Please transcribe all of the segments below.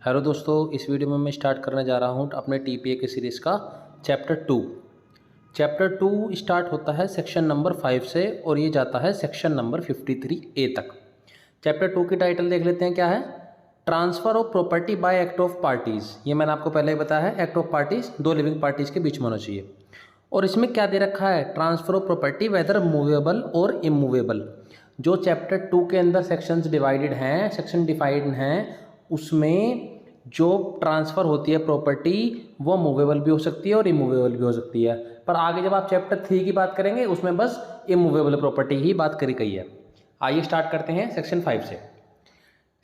Hello दोस्तों, इस video में मैं स्टार्ट करने जा रहा हूँ अपने टीपीए के सीरीज़ का चैप्टर 2। चैप्टर 2 स्टार्ट होता है सेक्शन नंबर 5 से और ये जाता है सेक्शन नंबर 53A तक। चैप्टर 2 की टाइटल देख लेते हैं, क्या है? Transfer of property bye act of parties. ये मैंने आपको पहले ही बताया है, एक्ट ऑफ पार्टीज़ दो लिविंग पार्टीज़ के बीच में होना चाहिए। और इसमें क्या दे रखा है? Transfer of property whether movable और इमूवेबल। जो चैप्टर 2 के अंदर सेक्शंस डिवाइडेड हैं, सेक्शन डिवाइड हैं, उसमें जो ट्रांसफ़र होती है प्रॉपर्टी वो मूवेबल भी हो सकती है और इमूवेबल भी हो सकती है। पर आगे जब आप चैप्टर 3 की बात करेंगे उसमें बस इमूवेबल प्रॉपर्टी ही बात करी गई है। आइए स्टार्ट करते हैं सेक्शन 5 से।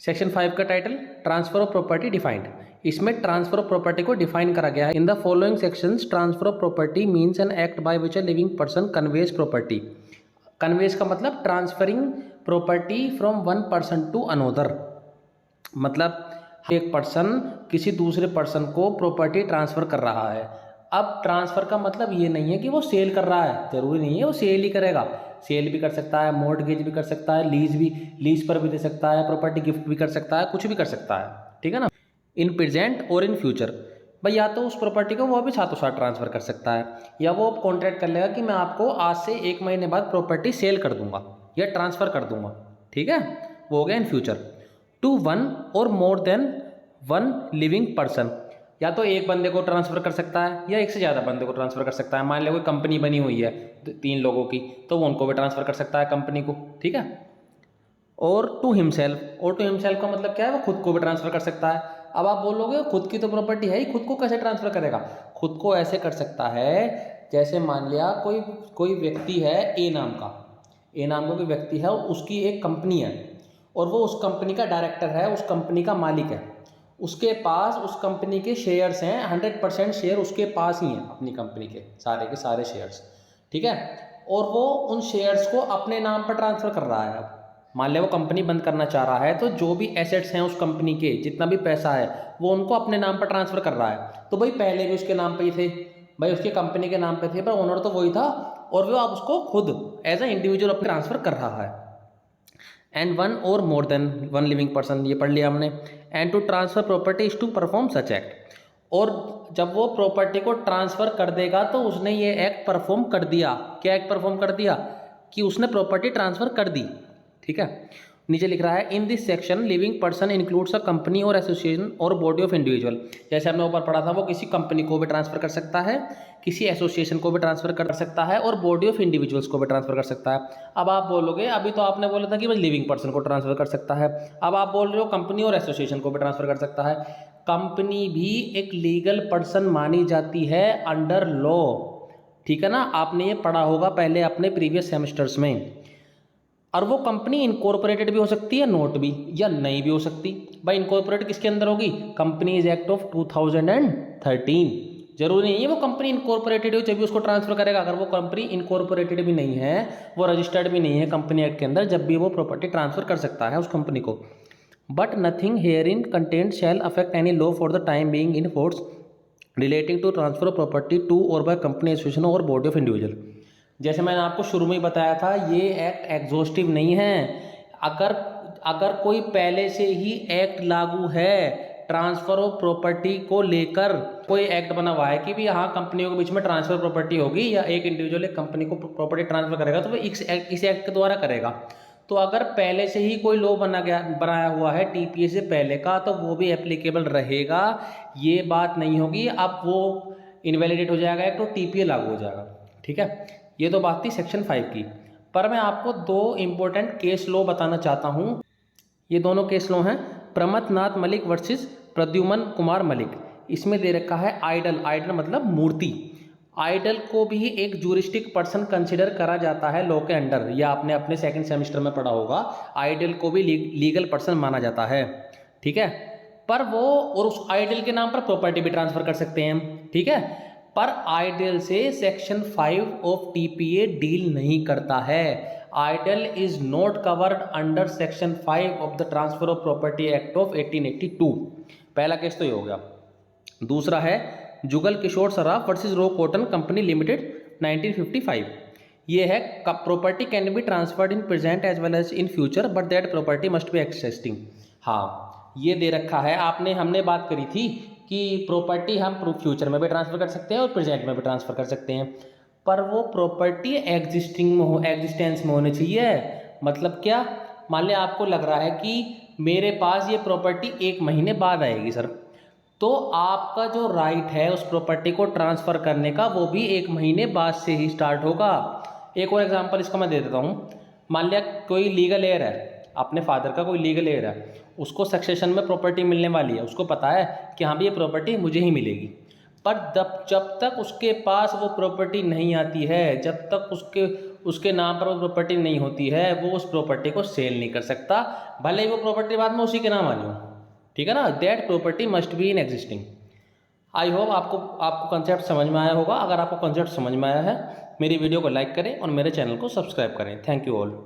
सेक्शन 5 का title transfer of property defined. इसमें ट्रांसफ़र ऑफ प्रॉपर्टी को डिफाइन करा गया है। In the following sections transfer of property means an act by which a living person conveys property. Conveys का मतलब transferring property from one person to another, मतलब एक person किसी दूसरे पर्सन को प्रॉपर्टी ट्रांसफ़र कर रहा है। अब ट्रांसफ़र का मतलब ये नहीं है कि वो सेल कर रहा है, ज़रूरी नहीं है वो सेल ही करेगा। सेल भी कर सकता है, मॉर्टगेज भी कर सकता है, लीज पर भी दे सकता है, प्रॉपर्टी गिफ्ट भी कर सकता है, कुछ भी कर सकता है, ठीक है ना। इन प्रेजेंट और इन फ्यूचर, भाई या तो उस प्रॉपर्टी को वो अभी साथों साथ ट्रांसफ़र कर सकता है या वो कॉन्ट्रैक्ट कर लेगा कि मैं आपको आज से 1 महीने बाद प्रॉपर्टी सेल कर दूंगा या ट्रांसफ़र कर दूंगा, ठीक है। वो हो गया in future. To one or more than one living person, या तो एक बंदे को ट्रांसफ़र कर सकता है या एक से ज़्यादा बंदे को ट्रांसफ़र कर सकता है। मान लिया कोई कंपनी बनी हुई है 3 लोगों की, तो वो उनको भी ट्रांसफ़र कर सकता है, कंपनी को, ठीक है। और टू हिमसेल्फ, और टू हिमसेल्फ का मतलब क्या है? वो खुद को भी ट्रांसफ़र कर सकता है। अब आप बोलोगे खुद की तो प्रॉपर्टी है ही, खुद को कैसे ट्रांसफ़र करेगा? खुद को ऐसे कर सकता है, जैसे मान लिया कोई व्यक्ति है ए नाम का कोई व्यक्ति है, उसकी एक कंपनी है और वो उस कंपनी का डायरेक्टर है, उस कंपनी का मालिक है। उसके पास उस कंपनी के शेयर्स हैं, 100% शेयर उसके पास ही हैं, अपनी कंपनी के सारे शेयर्स, ठीक है। और वो उन शेयर्स को अपने नाम पर ट्रांसफ़र कर रहा है। मान लिया वो कंपनी बंद करना चाह रहा है, तो जो भी एसेट्स हैं उस कंपनी के, जितना भी पैसा है, वो उनको अपने नाम पर ट्रांसफ़र कर रहा है। तो भाई पहले भी उसके नाम पे ही थे, भाई उसके कंपनी के नाम पे थे, पर ओनर तो वही था और वो अब उसको खुद एज ए इंडिविजुअल अपने ट्रांसफ़र कर रहा है। And one or more than one living person, ये पढ़ लिया हमने। And to transfer property is to perform such act, और जब वो प्रॉपर्टी को ट्रांसफ़र कर देगा तो उसने ये एक्ट परफॉर्म कर दिया। क्या एक्ट परफॉर्म कर दिया? कि उसने प्रॉपर्टी ट्रांसफ़र कर दी, ठीक है। नीचे लिख रहा है in this section living person includes a company और association or body of individual. जैसे हमने ऊपर पढ़ा था, वो किसी कंपनी को भी ट्रांसफ़र कर सकता है, किसी एसोसिएशन को भी ट्रांसफ़र कर सकता है और बॉडी ऑफ इंडिविजुअल्स को भी ट्रांसफ़र कर सकता है। अब आप बोलोगे, अभी तो आपने बोला था कि बस लिविंग पर्सन को ट्रांसफ़र कर सकता है, अब आप बोल रहे हो कंपनी और एसोसिएशन को भी ट्रांसफ़र कर सकता है। कंपनी भी एक लीगल पर्सन मानी जाती है अंडर लॉ, ठीक है ना। आपने ये पढ़ा होगा पहले अपने प्रीवियस सेमेस्टर्स में। और वो कंपनी इनकॉर्पोरेटेड भी हो सकती है, नोट भी, या नहीं भी हो सकती। भाई इनकॉर्पोरेट किसके अंदर होगी? Companies act of 2013। जरूरी नहीं है वो कंपनी इनकॉर्पोरेटेड हो जब भी उसको ट्रांसफर करेगा। अगर वो कंपनी इनकॉर्पोरेटेड भी नहीं है, वो रजिस्टर्ड भी नहीं है कंपनी एक्ट के अंदर, जब भी वो प्रॉपर्टी ट्रांसफर कर सकता है उस कंपनी को। But nothing herein contained shall affect any law for the time being in force relating to transfer of property to or by company association or body of individual. जैसे मैंने आपको शुरू में ही बताया था, ये एक्ट एग्जॉस्टिव नहीं है। अगर कोई पहले से ही एक्ट लागू है ट्रांसफर ऑफ प्रॉपर्टी को लेकर, कोई एक्ट बना हुआ है कि भी हाँ कंपनियों के बीच में ट्रांसफर प्रॉपर्टी होगी या एक इंडिविजुअल एक कंपनी को प्रॉपर्टी ट्रांसफर करेगा, तो वो इस एक्ट के द्वारा करेगा। तो अगर पहले से ही कोई लॉ बनाया हुआ है टीपीए से पहले का, तो वो भी एप्लीकेबल रहेगा, ये बात नहीं होगी। अब वो इनवैलिडेट हो जाएगा एक, तो टीपीए लागू हो जाएगा, ठीक है। ये तो बात थी सेक्शन 5 की। पर मैं आपको 2 इंपॉर्टेंट केस लॉ बताना चाहता हूँ। ये दोनों केस लॉ हैं प्रमथ नाथ मलिक वर्सेस प्रद्युमन कुमार मलिक। इसमें दे रखा है आइडल मतलब मूर्ति। आइडल को भी एक जूरिस्टिक पर्सन कंसिडर करा जाता है लॉ के अंडर, या आपने अपने सेकंड सेमेस्टर में पढ़ा होगा। आइडल को भी लीगल पर्सन माना जाता है, ठीक है। पर वो और उस आइडल के नाम पर प्रॉपर्टी भी ट्रांसफर कर सकते हैं, ठीक है। पर आइडल से सेक्शन 5 ऑफ टीपीए डील नहीं करता है। Idol is not covered under section 5 of the transfer of property act of 1882। पहला केस तो ये हो गया। दूसरा है Jugal Kishore Saraf versus raw cotton company limited 1955। ये है property can be transferred in present as well as in future but that property must be existing. हाँ, ये दे रखा है, हमने बात करी थी कि प्रॉपर्टी हम फ्यूचर में भी ट्रांसफ़र कर सकते हैं और प्रेजेंट में भी ट्रांसफ़र कर सकते हैं, पर वो प्रॉपर्टी एग्जिस्टेंस में होनी चाहिए। मतलब क्या, मान लिया आपको लग रहा है कि मेरे पास ये प्रॉपर्टी 1 महीने बाद आएगी सर, तो आपका जो राइट है उस प्रॉपर्टी को ट्रांसफ़र करने का वो भी 1 महीने बाद से ही स्टार्ट होगा। एक और एग्जांपल इसका मैं दे देता हूँ। मान लिया कोई लीगल हेयर है, अपने फादर का कोई लीगल हेयर है, उसको सक्सेशन में प्रॉपर्टी मिलने वाली है, उसको पता है कि हाँ भी ये प्रॉपर्टी मुझे ही मिलेगी, पर जब तक उसके पास वो प्रॉपर्टी नहीं आती है, जब तक उसके नाम पर वो प्रॉपर्टी नहीं होती है, वो उस प्रॉपर्टी को सेल नहीं कर सकता, भले ही वो प्रॉपर्टी बाद में उसी के नाम आ जाए। ठीक है ना, that property must be in existing. I hope आपको कंसेप्ट समझ में आया होगा। अगर आपको कंसेप्ट समझ में आया है, मेरी वीडियो को लाइक करें और मेरे चैनल को सब्सक्राइब करें। Thank you all.